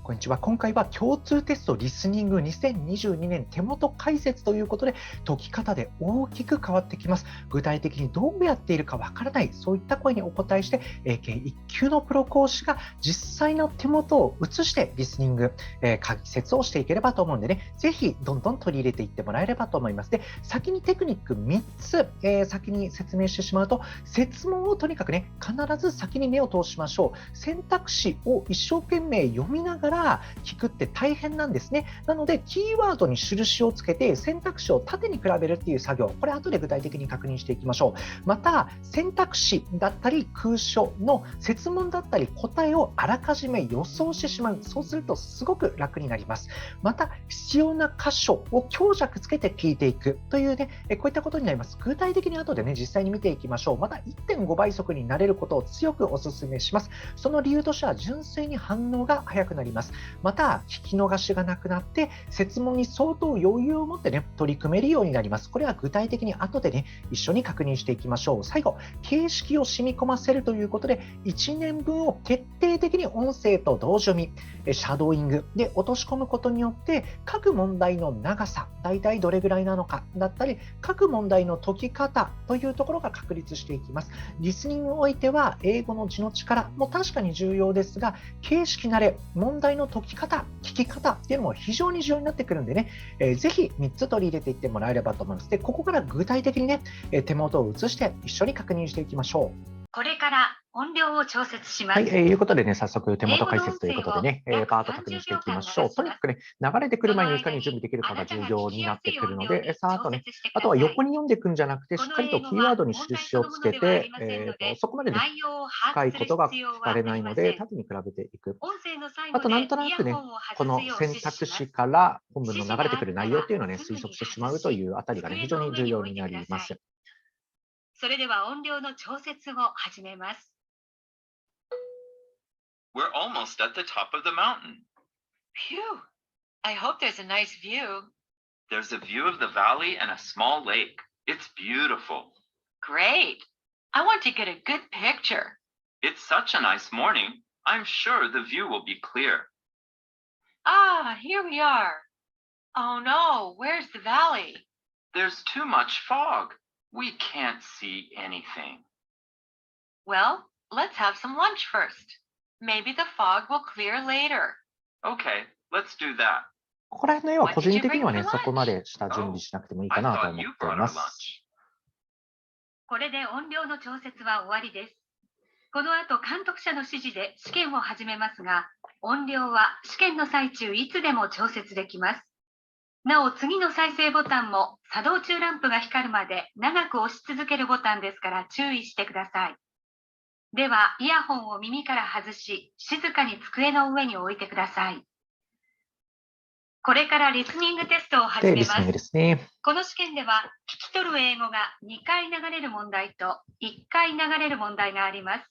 こんにちは。今回は共通テストリスニング2022年手元解説ということで、解き方で大きく変わってきます。具体的にどうやっているかわからない、そういった声にお答えして、英検1級のプロ講師が実際の手元を映してリスニング、解説をしていければと思うんでね、ぜひどんどん取り入れていってもらえればと思います。で、先にテクニック3つ、先に説明してしまうと、設問をとにかくね、必ず先に目を通しましょう。選択肢を一生懸命読みながら聞くって大変なんですね。なのでキーワードに印をつけて選択肢を縦に比べるっていう作業、これ後で具体的に確認していきましょう。また選択肢だったり空所の設問だったり答えをあらかじめ予想してしまう。そうするとすごく楽になります。また必要な箇所を強弱つけて聞いていくというね、こういったことになります。具体的に後でね、実際に見ていきましょう。また 1.5 倍速になれることを強くお勧めします。その理由としては純粋に反応が早くなります。また聞き逃しがなくなって設問に相当余裕を持ってね取り組めるようになります。これは具体的に後でね一緒に確認していきましょう。最後、形式を染み込ませるということで1年分を徹底的に音声と同時読み、シャドーイングで落とし込むことによって各問題の長さ、だいたいどれぐらいなのかだったり各問題の解き方というところが確立していきます。リスニングにおいては英語の字の力も確かに重要ですが、形式慣れ、問題の解き方、聞き方っていうのも非常に重要になってくるんでね、ぜひ3つ取り入れていってもらえればと思います。で、ここから具体的にね、手元を映して一緒に確認していきましょう。これから音量を調節します。はい、いうことでね、早速手元解説ということでね、パーッと確認していきましょう。とにかくね、流れてくる前にいかに準備できるかが重要になってくるので、さーっとね、あとは横に読んでいくんじゃなくて、しっかりとキーワードに印をつけて、そこまでね、深いことが聞かれないので、縦に比べていく。あと、なんとなくね、この選択肢から本文の流れてくる内容っていうのをね、推測してしまうというあたりがね、非常に重要になります。それでは音量の調節を始めます。We're almost at the top of the mountain. Phew! I hope there's a nice view. There's a view of the valley and a small lake. It's beautiful. Great! I want to get a good picture. It's such a nice morning. I'm sure the view will be clear. Ah, here we are. Oh no, where's the valley? There's too much fog. We can't see anything. Well, let's have some lunch first. Maybe the fog will clear later. Okay, let's do that. ここら辺の絵は個人的にはね、そこまでした準備しなくてもいいかなと思っています。これで音量の調節は終わりです。この後、監督者の指示で試験を始めますが、音量は試験の最中いつでも調節できます。なお、次の再生ボタンも作動中ランプが光るまで長く押し続けるボタンですから注意してください。では、イヤホンを耳から外し、静かに机の上に置いてください。これからリスニングテストを始めます。この試験では、聞き取る英語が2回流れる問題と1回流れる問題があります。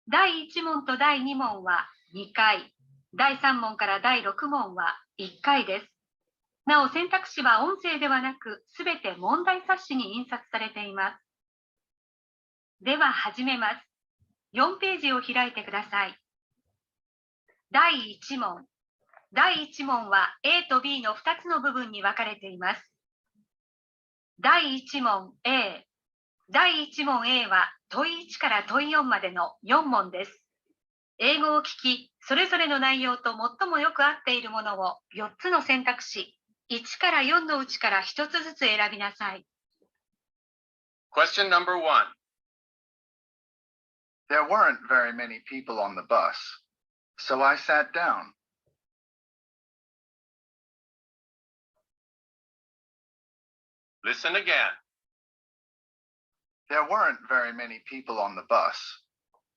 第1問と第2問は2回、第3問から第6問は1回です。なお、選択肢は音声ではなく、すべて問題冊子に印刷されています。では、始めます。4ページを開いてください。第1問。第1問は A と B の2つの部分に分かれています。第1問 A。第1問 A は問1から問4までの4問です。英語を聞き、それぞれの内容と最もよく合っているものを4つの選択肢、1から4のうちから1つずつ選びなさい。Question number 1. There weren't very many people on the bus, so I sat down. Listen again. There weren't very many people on the bus,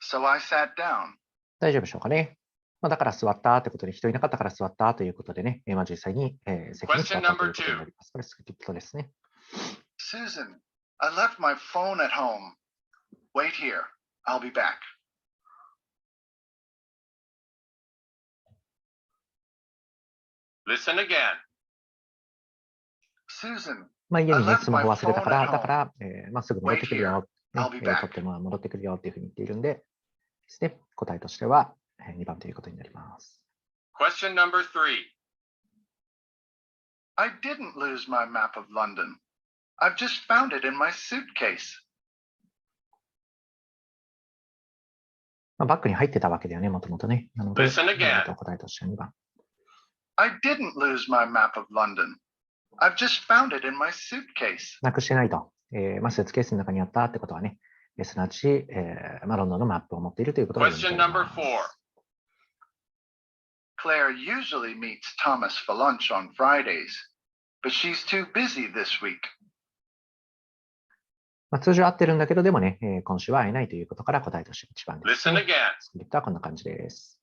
so I sat down. 大丈夫でしょうかね。だから座ったってことで、人いなかったから座ったということでね、実際に席に座ったということになります。これスクリプトですね。Susan, I left my phone at home. Wait here. I'll be back. Listen again. Susan, 家にね、スマホ忘れたから、すぐ戻ってくるよ、取って戻ってくるよっていうふうに言っているんで、ですね、答えとしては2番ということになります。Question number 3. I didn't lose my map of London. I've just found it in my suitcase. バッグに入ってたわけだよね、もともとね。なので、Listen again. 答えとしては2番。I didn't lose my map of London. I've just found it in my suitcase. なくしてないと。スーツケースの中にあったってことはね、すなわち、ロンドンのマップを持っているということが読み Question 取れ number ます。 4. Claire usually meets Thomas for lunch on Fridays, but she's too busy this week. 通常合ってるんだけど、でもね、今週は会えないということから答えとして1番です、 Listen ね。 again. スクリプトはこんな感じです。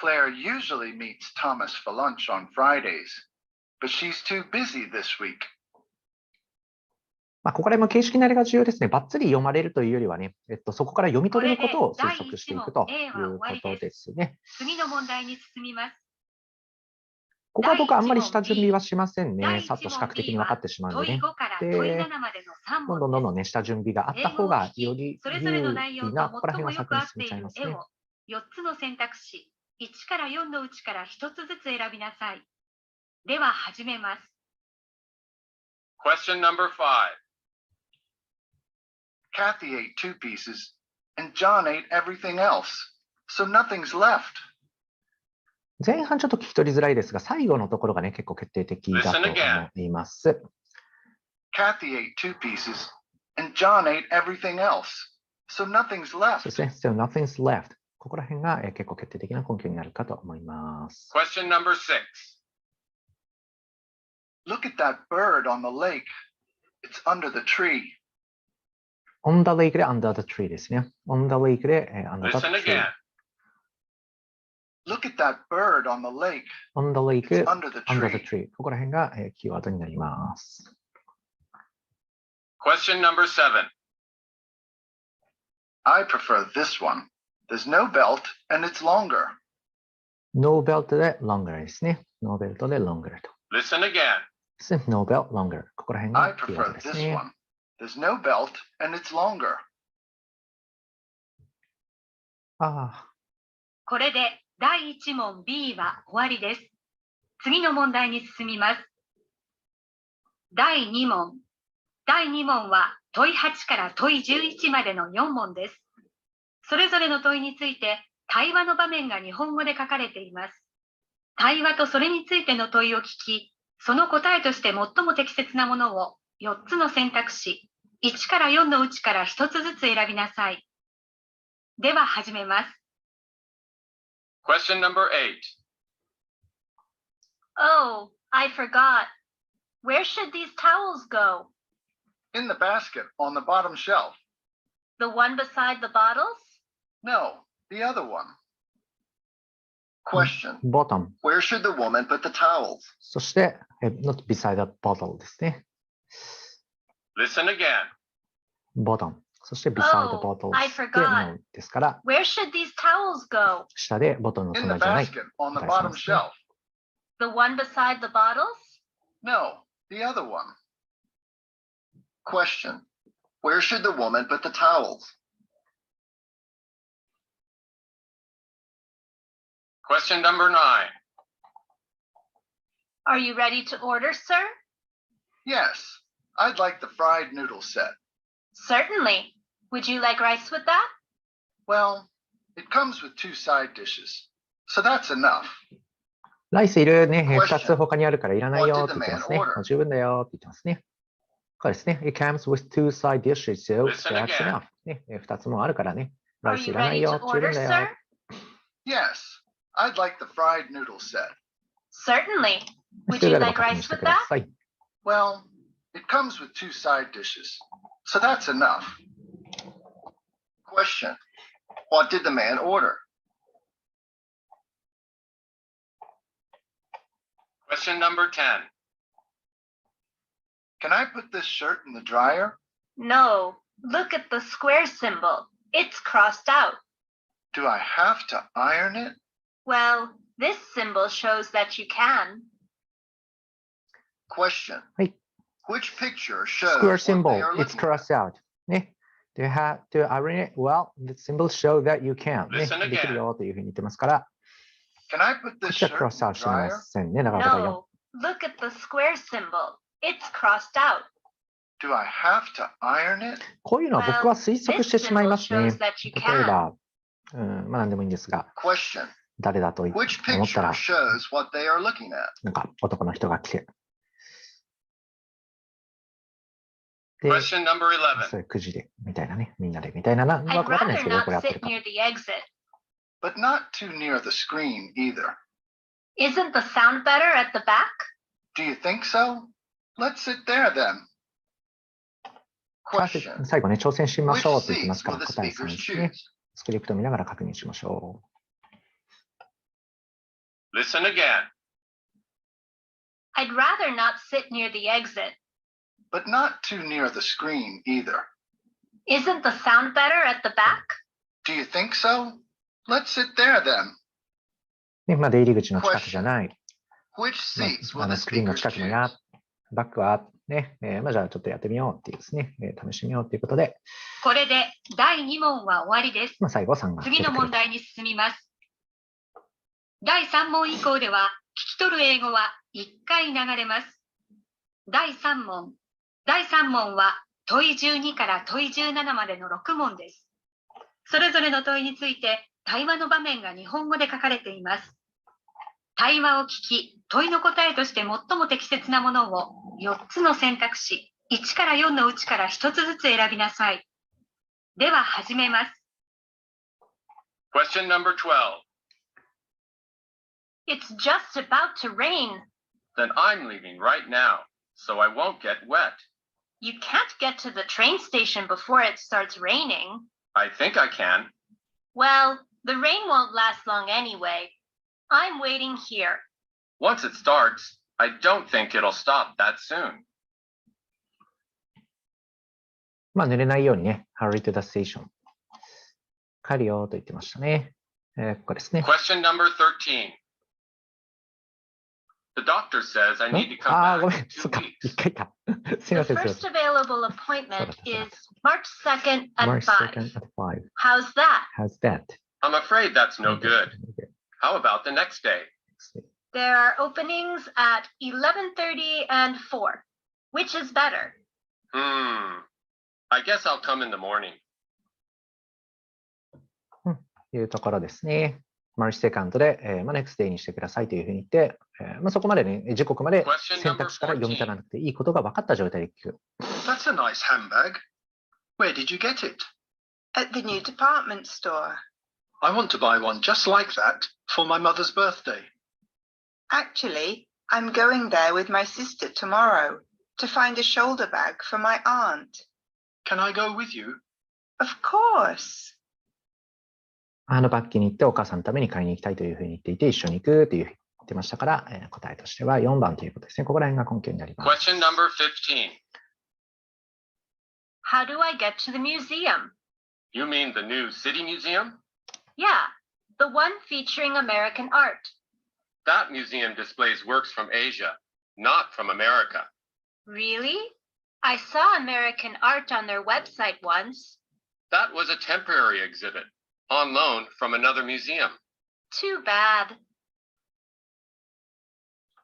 Claire usually meets Thomas for lunch on Fridays, but she's too busy this week. ここら辺も形式慣れが重要ですね。ばっつり読まれるというよりはね、そこから読み取れることを推測していくということですね。次の問題に進みます。ここは僕はあんまり下準備はしませんね。さっと視覚的に分かってしまうのでね。で、どんどんね、下準備があった方がよりそれぞれの内容とな、ここら辺は最もよ先にく合っている進めちゃいますね。絵を4つの選択肢、1から4のうちから1つずつ選びなさい。では始めます。Question number 5. Kathy ate 2 pieces, and John ate everything else, so nothing's left. 前半ちょっと聞き取りづらいですが、最後のところがね、結構決定的だと思います。Kathy ate 2 pieces, and John ate everything else, so nothing's そう left. ですね。So nothing's left. ここら辺が結構決定的な根拠になるかと思います。Question number 6. Look at that bird on the lake. It's under the tree. On the lake で under the tree ですね。On the lake で under the Listen tree. again. Look at that bird on the lake. On the lake It's under the under the tree. tree. ここら辺がキーワードになります。Question number 7. I prefer this one. There's no belt, and it's longer. No belt で longer ですね。No belt で longer と。Listen again. No belt longer。ここら辺 I がキーワー prefer ドです this ね。 one. There's no belt, and it's longer. これで第1問 B は終わりです。次の問題に進みます。第2問。第2問は問い8から問い11までの4問です。それぞれの問いについて対話の場面が日本語で書かれています。対話とそれについての問いを聞き、その答えとして最も適切なものを4つの選択肢、1から4のうちから1つずつ選びなさい。では始めます。Question number 8. Oh, I forgot. Where should these towels go? In the basket on the bottom shelf. The one beside the bottles? No, the other one. Question. bottom。Where should the woman put the towels? そして、not beside the bottle ですね。Listen again. bottom。そして beside the Oh, bottle I で forgot. no ですから、Where should these towels go? 下でボトルの In 隣 the じゃない。 basket on the 答えし bottom ますね。 shelf. The one beside the bottles? No, the other one. Question. Where should the woman put the towels? Question number 9. Are you ready to order, sir? Yes, I'd like the fried noodle set. Certainly. Would you like rice with that? Well, it comes with 2 side dishes, so that's enough. ライスいるね。 Question. 2つ他にあるからいらないよ What って did 言 the ってます man ね。 order? もう十分だよって言ってますね。これですね。It comes with 2 side dishes, so Listen that's again. enough. ね、2つもあるからね。ラ Are イスい you らない ready よ to。十 order, 分だよ。 sir? Yes, I'd like the fried noodle set. Certainly. 必 Would 要 you があれば like 確認 rice して with くだ that? さい。Well, it comes with 2 side dishes, so that's enough. Question. What did the man order? Question number 10. Can I put this shirt in the dryer? No. Look at the square symbol. It's crossed out. Do I have to iron it? Well, this symbol shows that you can. Question. はい。 Which picture shows Square what symbol, they are it's looking at? crossed out. ね。Do you have to iron it? Well, the symbols show that you can. ね。 Listen again. できるよというふうに言ってますから、Can I put こ this っちは shirt クロスアウ in トしてま the dryer? せんね。だからNo, look at the square symbol. It's crossed out. Do I have to iron it? こういうのは僕は推測してしまいますね。例えば、何でもいいんですが、Question. 誰だと思 Which った picture ら、 shows what they are looking at? なんか男の人が来て、で、 Question number 11. それ9時で、みたいなね、みんなで、みたいな、わ I'd かんないです rather けど、こ not れやってる sit か。 near the exit. But not too near the screen either. Isn't the sound better at the back? Do you think so? Let's sit there then. Question. 最後ね、挑戦しま Which しょうって言ってま seats すか will ら、 the 答え speakers 3です choose? ね。スクリプトを見ながら確認しましょ Listen again. I'd rather not sit near the exit. But not too near the screen either. Isn't the sound better at the back? Do you think so? Let's sit there then. う。で、出入り口の近くじゃない。 Which seats will the スクリーンの speakers 近くの choose? や、バックは、ね、じゃあちょっとやってみようっていうですね、試してみようということで、これで第2問は終わりです。最後3が出て次くる。の問題に進みます。第3問以降では、聞き取る英語は1回流れます。第3問は問い12から問い17までの6問です。それぞれの問いについて対話の場面が日本語で書かれています。対話を聞き、問いの答えとして最も適切なものを4つの選択肢、1から4のうちから1つずつ選びなさい。では始めます。Question number 12. It's just about to rain. Then I'm leaving right now, so I won't get wet. You can't get to the train station before it starts raining. I think I can. Well, the rain won't last long anyway. I'm waiting here. Once it starts, I don't think it'll stop that soon. 濡れないようにね、hurry to the station。帰るよと言ってましたね。ここですね。 Question number 13. The doctor says I need to come ご back めん、in そ 2 っか、 weeks. 1回か。すい The ません、すいま first せん。 available appointment is March 2nd at March 5. 2nd at 5. How's that? How's that? I'm afraid that's no good. How about the next day? There are openings at 11:30 and 4. Which is better? I guess I'll come in the morning. というところですね。March 2ndで、next day にしてくださいというふうに言って、そこまでね、時刻まで選択肢から読み取らなくていいことが分かった状態で聞く。That's a nice handbag. Where did you get it? At the new department store. I want to buy one just like that for my mother's birthday. Actually, I'm going there with my sister tomorrow to find a shoulder bag for my aunt. Can I go with you? Of course. バッキに行ってお母さんのために買いに行きたいというふうに言っていて、一緒に行くというふうに言ってましたから、答えとしては4番ということですね。ここら辺が根拠になります。 Question number 15. How do I get to the museum? You mean the new city museum? Yeah, the one featuring American art. That museum displays works from Asia, not from America. Really? I saw American art on their website once. That was a temporary exhibit, on loan from another museum. Too bad.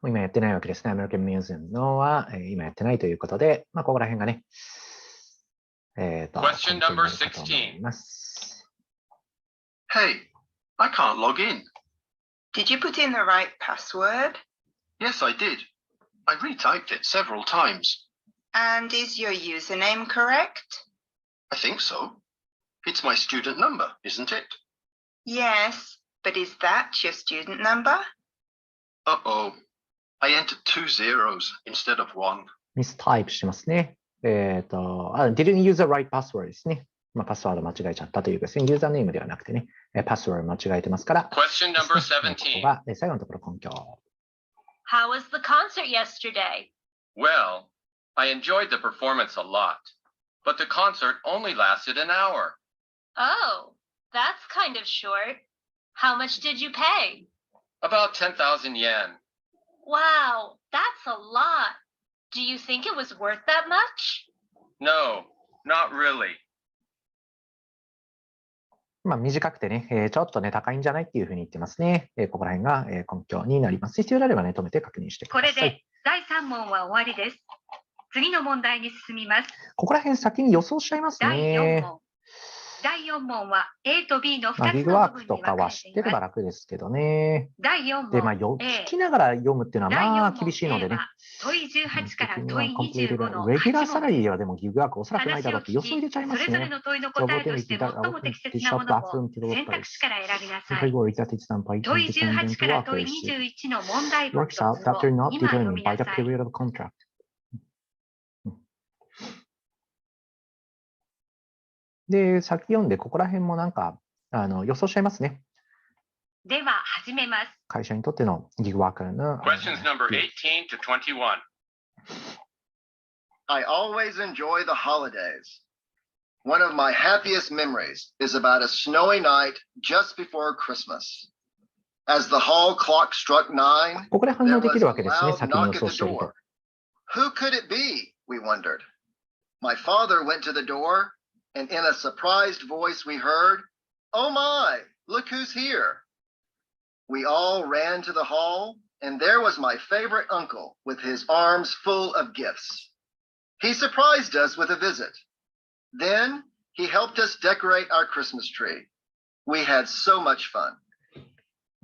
今やってないわけですね。American Museum のは、今やってないということで、ここら辺がね、Question number 16. Hey, I can't log in. Did you put in the right password? Yes, I did. I retyped it several times. And is your username correct? I think so. It's my student number, isn't it? Yes, but is that your student number? Uh-oh. I entered 2 zeros instead of 1. ミスタイプしてますね。didn't use the right password ですね。パスワード間違えちゃったというかですね、ユーザーネームではなくてね、パスワード間違えてますから、Question number ここ 17. が最後のところ根拠。How was the concert yesterday? Well, I enjoyed the performance a lot, but the concert only lasted an hour. Oh, that's kind of short. How much did you pay? About 10,000 yen. Wow, that's a lot. Do you think it was worth that much? No, not really. 短くてね、ちょっとね、高いんじゃないっていうふうに言ってますね。ここら辺が根拠になります。必要であればね、止めて確認してください。これで第3問は終わりです。次の問題に進みます。ここら辺先に予想しちゃいます第4ね。問。第4問は A と B の2ギつのグワークと部分にかは知って分かれています。れば楽ですけどね。第4問で、聞きながら読むっていうのは第4問厳しいので A ね。は問い18から責任問はい25のレギュラー8サラ問です。リーはでもギグワークおそらくないだろうって予想入れちゃいますね。それぞれの問いの答えとして最も適切なものを選択肢から選びなさい。問い18から問い21の問題文と図を今読みなさい。で、先読んで、ここら辺もなんか予想しちゃいますね。では始めます。会社にとってのギグワークの。Questions number 18 to 21. I always enjoy the holidays. One of my happiest memories is about a snowy night just before Christmas. As the hall clock struck 9, ここで反 there 応で was き a るわけですね。 loud 先に knock 予 at 想 the してると door. Who could it be? We wondered. My father went to the door, and in a surprised voice we heard, "Oh my, look who's here." We all ran to the hall, and there was my favorite uncle with his arms full of gifts. He surprised us with a visit. Then he helped us decorate our Christmas tree. We had so much fun.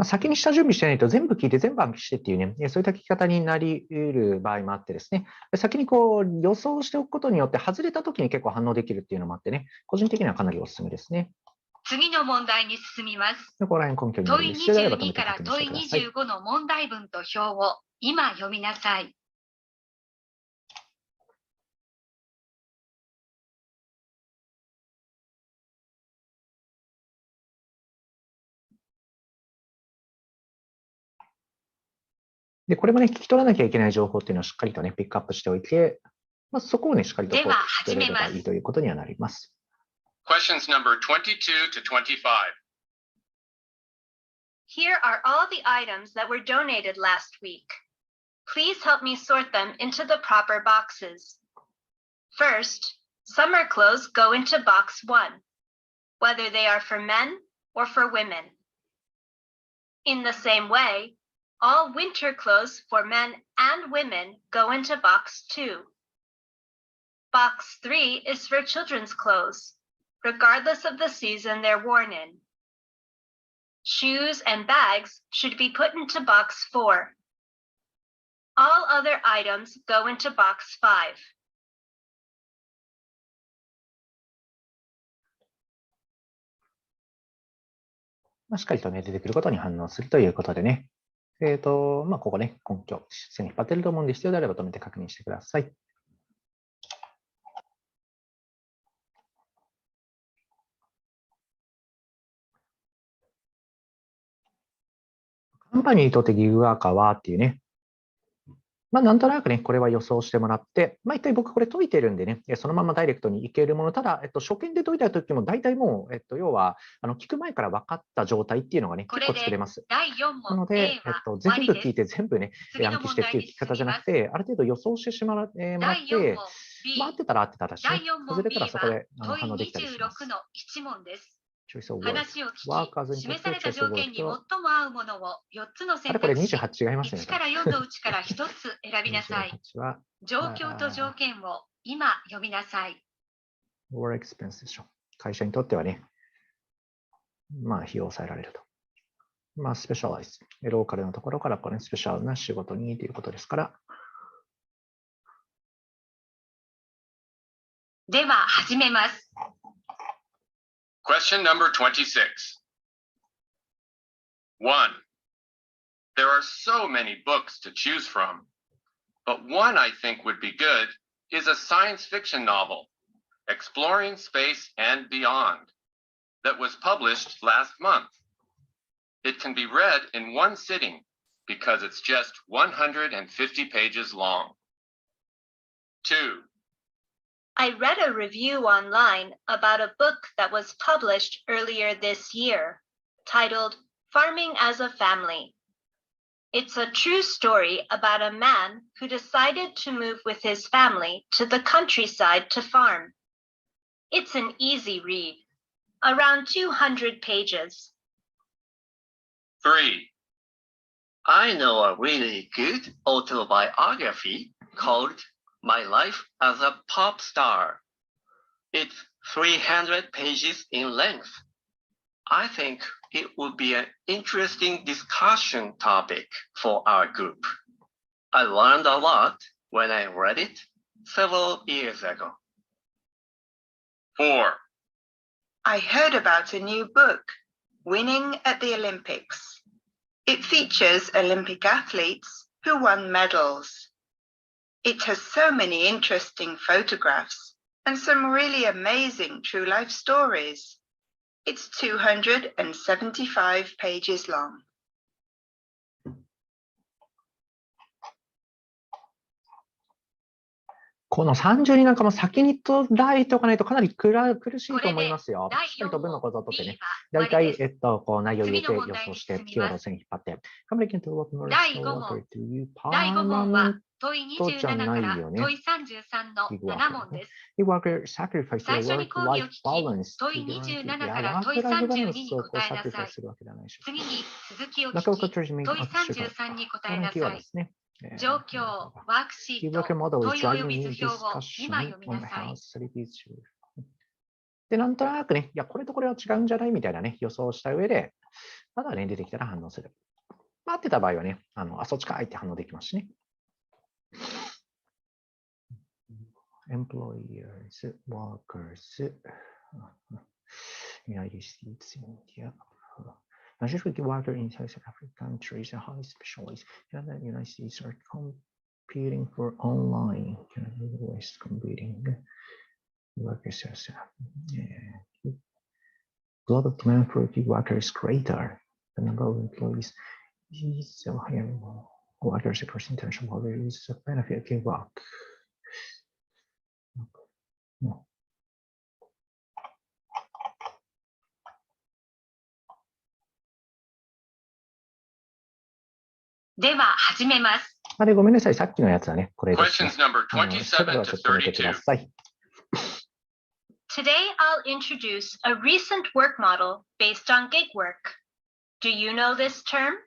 先に下準備してないと全部聞いて全部暗記してっていうね、そういった聞き方になり得る場合もあってですね、先にこう予想しておくことによって外れた時に結構反応できるっていうのもあってね、個人的にはかなりおすすめですね。次の問題に進みます。ここら辺根拠になる問いんで、必要であれば止め22からて確認して問いください。 25の問題文と表を今読みなさい。で、これもね、聞き取らなきゃいけない情報っていうのをしっかりとね、ピックアップしておいて、そこをね、しっかりとこうでは聞き取れればいいということにはなります。Questions number 22 to 25. Here are all the items that were donated last week. Please help me sort them into the proper boxes. First, summer clothes go into box 1, whether they are for men or for women. In the same way, all winter clothes for men and women go into box 2. Box 3 is for children's clothes, regardless of the season they're worn in. Shoes and bags should be put into box 4. All other items go into box 5. しっかりとね、出てくることに反応するということでね。ここね、根拠、線引っ張ってると思うんで、必要であれば止めて確認してください。カンパニーにとってギグワーカーはっていうね、なんとなくね、これは予想してもらって、一体僕これ解いてるんでね、そのままダイレクトにいけるもの、ただ、初見で解いた時も大体もう、要は、聞く前から分かった状態っていうのがね、結構作れます。第4問なので、全部聞いて全部ね、暗記してっていう聞き方じゃなくて、ある程度予想してもらって、合ってたら合ってただし、ね、外れたらそこで反応できたりします。問い26の1問です。話を聞き、示された条件に最も合うものを4つの選択肢、1から4のうちから1つ選びなさい。状況と条件を今読みなさい。Work expense でしょ。会社にとってはね、費用を抑えられると。スペシャライズ。ローカルのところからこれスペシャルな仕事にということですから。では始めます。Question number 26. 1. There are so many books to choose from, but one I think would be good is a science fiction novel, Exploring Space and Beyond, that was published last month. It can be read in one sitting because it's just 150 pages long. 2. I read a review online about a book that was published earlier this year, titled Farming as a Family. It's a true story about a man who decided to move with his family to the countryside to farm. It's an easy read. around 200 pages. 3. I know a really good autobiography called My Life as a Pop Star. It's 300 pages in length. I think it would be an interesting discussion topic for our group. I learned a lot when I read it several years ago. 4. I heard about a new book, Winning at the Olympics. It features Olympic athletes who won medals. It has so many interesting photographs and some really amazing true life stories. It's 275 pages long. この32なんかも先に捉えておかないとかなり苦しいと思いますよ。しっかりと文の構造をとってね、大体、こう内容を入れて予想して、キーワードを線引っ張って、第5問は問い27から問い33の7問です。最初に講義を聞き、問い27から問い32に答えなさい。次に続きを聞き、問い33に答えなさい。状況、ワークシート、問い及び図表を2枚読みなさい。で、なんとなくね、いや、これとこれは違うんじゃないみたいなね、予想した上で、まだね、出てきたら反応する。待ってた場合はね、そっちかいって反応できますしね。employers, workers, United States, India. Majority workers in South African countries are highly specialized. And the United States are competing for online. West competing. Workers are global demand for workers is greater. The number of employees is so higher. Workers percentage of workers is a benefit of work. No. では始めます。で、ごめんなさい、さっきのやつはね、これですね。 Questions number それではちょっと見てください。Today, I'll introduce a recent work model based on gig work. Do you know this term?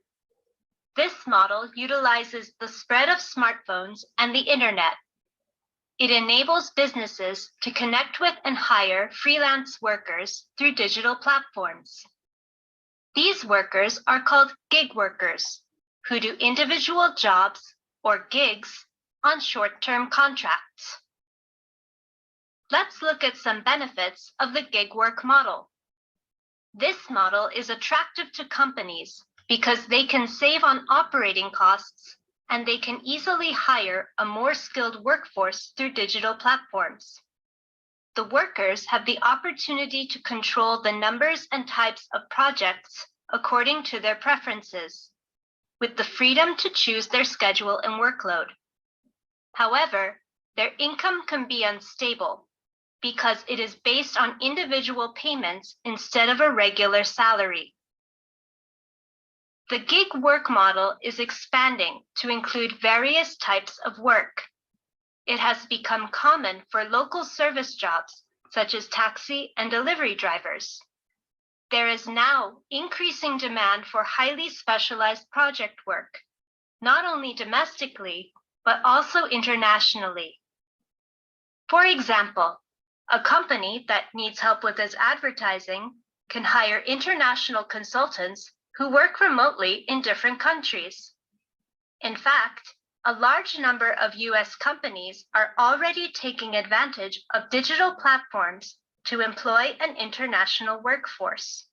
This model utilizes the spread of smartphones and the internet. It enables businesses to connect with and hire freelance workers through digital platforms. These workers are called gig workers, who do individual jobs or gigs on short-term contracts. Let's look at some benefits of the gig work model. This model is attractive to companies because they can save on operating costs and they can easily hire a more skilled workforce through digital platforms. The workers have the opportunity to control the numbers and types of projects according to their preferences, with the freedom to choose their schedule and workload. However, their income can be unstable because it is based on individual payments instead of a regular salary. The gig work model is expanding to include various types of work. It has become common for local service jobs, such as taxi and delivery drivers. There is now increasing demand for highly specialized project work, not only domestically, but also internationally. For example, a company that needs help with its advertising can hire international consultants who work remotely in different countries. In fact, a large number of US companies are already taking advantage of digital platforms to employ an international workforce.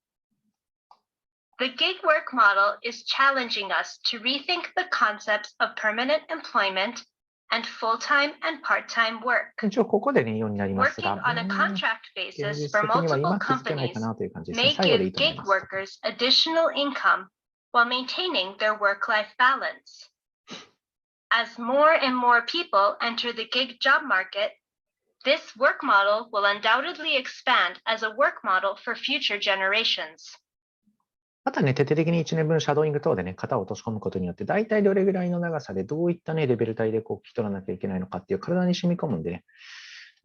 The gig work model is challenging us to rethink the concepts of permanent employment and full-time and part-time work. 一応ここでね、ようになります Working が、 on a contract 現 basis 実 for 的には multiple 今気づけないか companies なという感じですね。 may 最後でいい give と思い gig ます。 workers additional income while maintaining their work-life balance. As more and more people enter the gig job market, this work model will undoubtedly expand as a work model for future generations. あとはね、徹底的に1年分シャドーイング等でね、型を落とし込むことによって、大体どれぐらいの長さでどういったね、レベル帯でこう聞き取らなきゃいけないのかっていう体に染み込むんでね、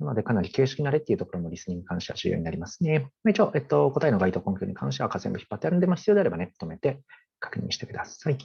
なので、かなり形式慣れっていうところもリスニングに関しては重要になりますね。一応、答えの該当根拠に関しては全部引っ張ってあるので、必要であればね、止めて確認してください。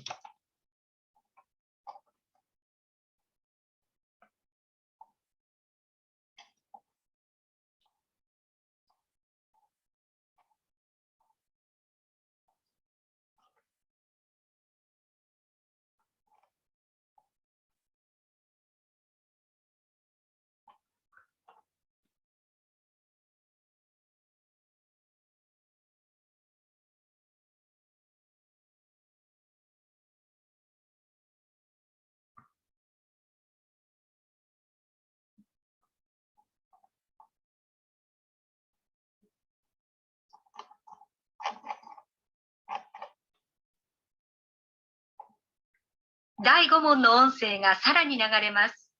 第5問の音声がさらに流れます。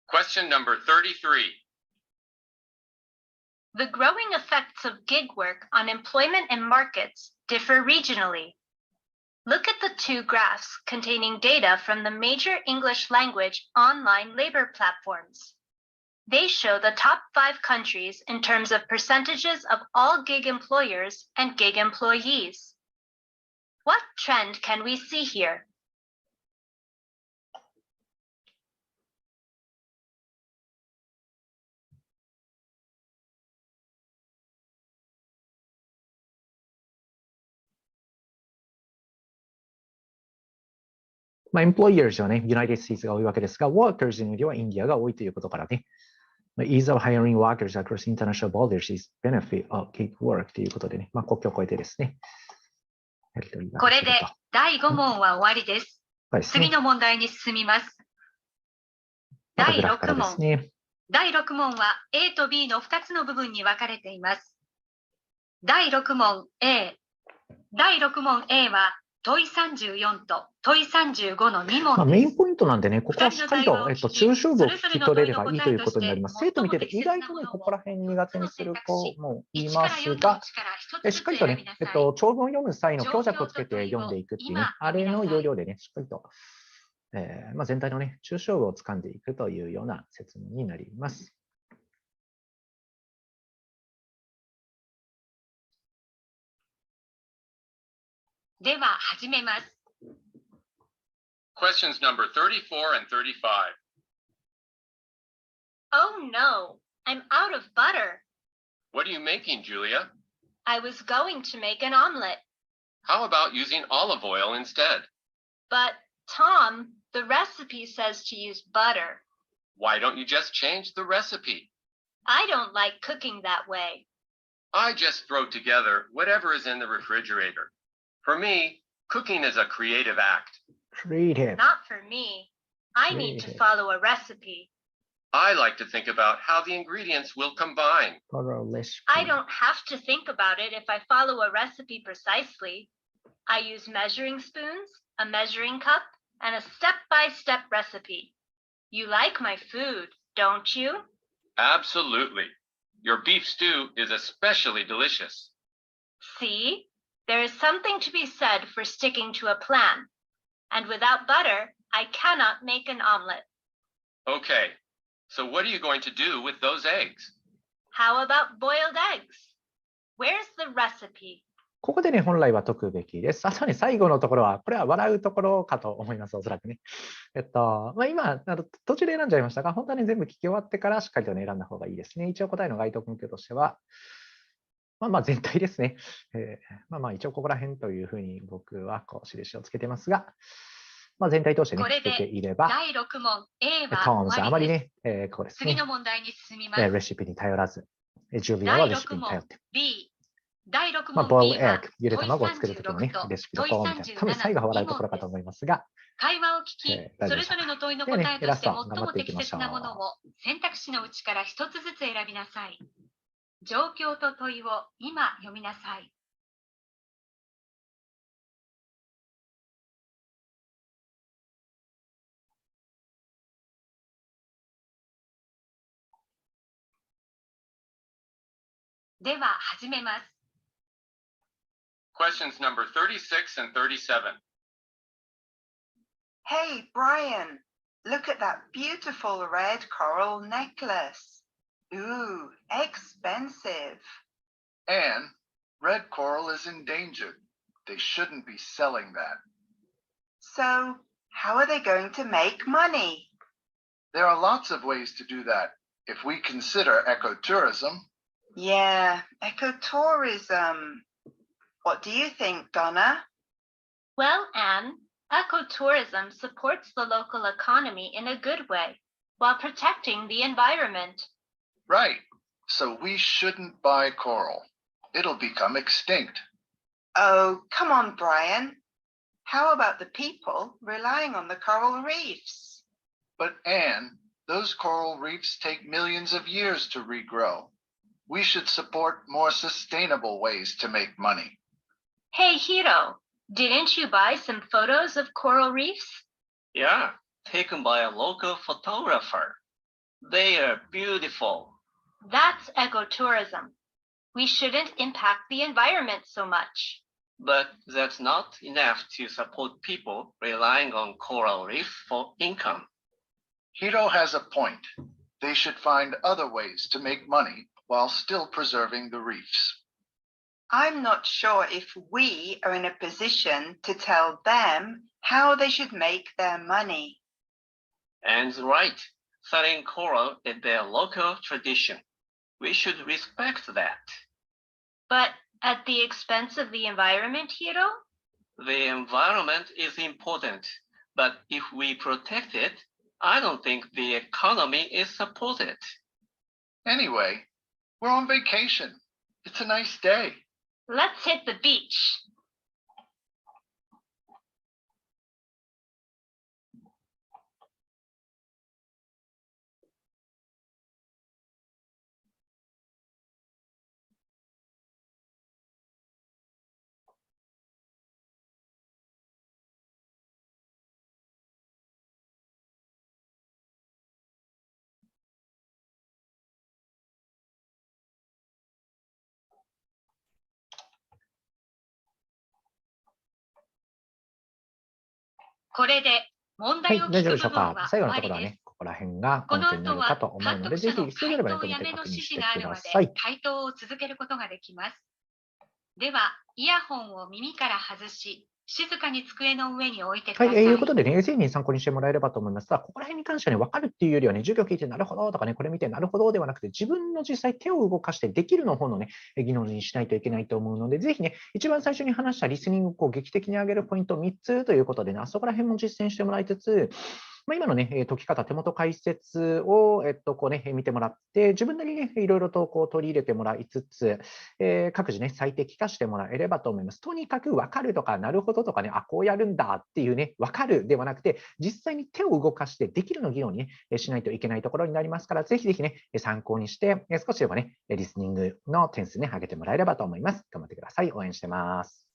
Question number 33. The growing effects of gig work on employment and markets differ regionally. Look at the two graphs containing data from the major English language online labor platforms. They show the top 5 countries in terms of percentages of all gig employers and gig employees. What trend can we see here? エンプロイヤーズはね、United States が多いわけですが、Workers の量はインディアが多いということからね、Ease of hiring workers across international borders is benefit of gig work ということでね、国境を越えてですね。これで第5問は終わりです。次の問題に進みます。第6問。第6問は A と B の2つの部分に分かれています。第6問 A。第6問 A は問い34と問い35の2問です。メインポイントなんでね、ここはしっかりと、抽象部を聞き取れればいいということになります。生徒見てて意外とね、ここら辺苦手にする子もいますが、しっかりとね、長文を読む際の強弱をつけて読んでいくっていうね、あれの要領でね、しっかりと、全体のね、抽象部を掴んでいくというような説明になります。では始めます。Questions number 34 and 35. Oh no, I'm out of butter. What are you making, Julia? I was going to make an omelet. How about using olive oil instead? But, Tom, the recipe says to use butter. Why don't you just change the recipe? I don't like cooking that way. I just throw together whatever is in the refrigerator. For me, cooking is a creative act. Creative. Not for me. I need to follow a recipe. I like to think about how the ingredients will combine. I don't have to think about it if I follow a recipe precisely. I use measuring spoons, a measuring cup, and a step-by-step recipe. You like my food, don't you? Absolutely. Your beef stew is especially delicious. See? There is something to be said for sticking to a plan. And without butter, I cannot make an omelet. Okay, so what are you going to do with those eggs? How about boiled eggs? Where's the recipe? ここでね、本来は解くべきです。あとね、最後のところは、これは笑うところかと思います、おそらくね。今、途中で選んじゃいましたが、本当はね、全部聞き終わってからしっかりとね、選んだ方がいいですね。一応答えの該当根拠としては、全体ですね。一応ここら辺というふうに僕はこう印をつけてますが、全体通してね、聞けていれば、第6問 A はトーンズあまりね、こうですね、次の問題に進みます。レシピに頼らず、ジュリアはレシピに頼って。第6問 ボイ B ルエッはグ、ゆで卵を作るときのね、レシピとこうみたいな。多分最後は笑うところかと思いますが、会話を聞き、それぞれの問いの答えとして最も適切なものを選択肢のうちから一つずつ選びなさい。状況と問いを今読みなさい。では始めます。Questions number 36 and 37. Hey, Brian, Look at that beautiful red coral necklace. Ooh, expensive. And red coral is endangered. They shouldn't be selling that. So, how are they going to make money? There are lots of ways to do that if we consider ecotourism. Yeah, ecotourism. What do you think, Donna? Well, Anne, ecotourism supports the local economy in a good way while protecting the environment. Right. So we shouldn't buy coral. It'll become extinct. Oh, come on, Brian. How about the people relying on the coral reefs? But Anne, those coral reefs take millions of years to regrow. We should support more sustainable ways to make money. Hey, Hiro, didn't you buy some photos of coral reefs? Yeah, taken by a local photographer. They are beautiful. That's ecotourism. We shouldn't impact the environment so much. But that's not enough to support people relying on coral reef for income. Hiro has a point. They should find other ways to make money while still preserving the reefs. I'm not sure if we are in a position to tell them how they should make their money. Anne's right. Selling coral is their local tradition. We should respect that. But at the expense of the environment, Hiro? The environment is important, but if we protect it, I don't think the economy is supported. Anyway, we're on vacation. It's a nice day. Let's hit the beach.これで問はい、題を聞大丈夫でしょうく部分はか。最後のところは終わりですね、。ここら辺がこのポイントにな後はるかと思う監ので、督者のぜひ必要であればね、止めて回答やめの確認して指示があるまでください。回答を続けることができます。では、イヤホンを耳から外し、静かに机の上に置いてくはい、ださい。いうことでね、ぜひに参考にしてもらえればと思いますが、ここら辺に関してはね、分かるっていうよりはね、授業聞いてなるほどとかね、これ見てなるほどではなくて、自分の実際手を動かしてできるの方のね、技能にしないといけないと思うので、ぜひね、一番最初に話したリスニングをこう劇的に上げるポイント3つということでね、あそこら辺も実践してもらいつつ、今のね、解き方、手元解説を、こうね、見てもらって、自分なりにね、いろいろとこう取り入れてもらいつつ、各自ね、最適化してもらえればと思います。とにかく分かるとか、なるほどとかね、あ、こうやるんだっていうね、分かるではなくて、実際に手を動かしてできるの技能にね、しないといけないところになりますから、ぜひぜひね、参考にして、少しでもね、リスニングの点数ね、上げてもらえればと思います。頑張ってください。応援してます。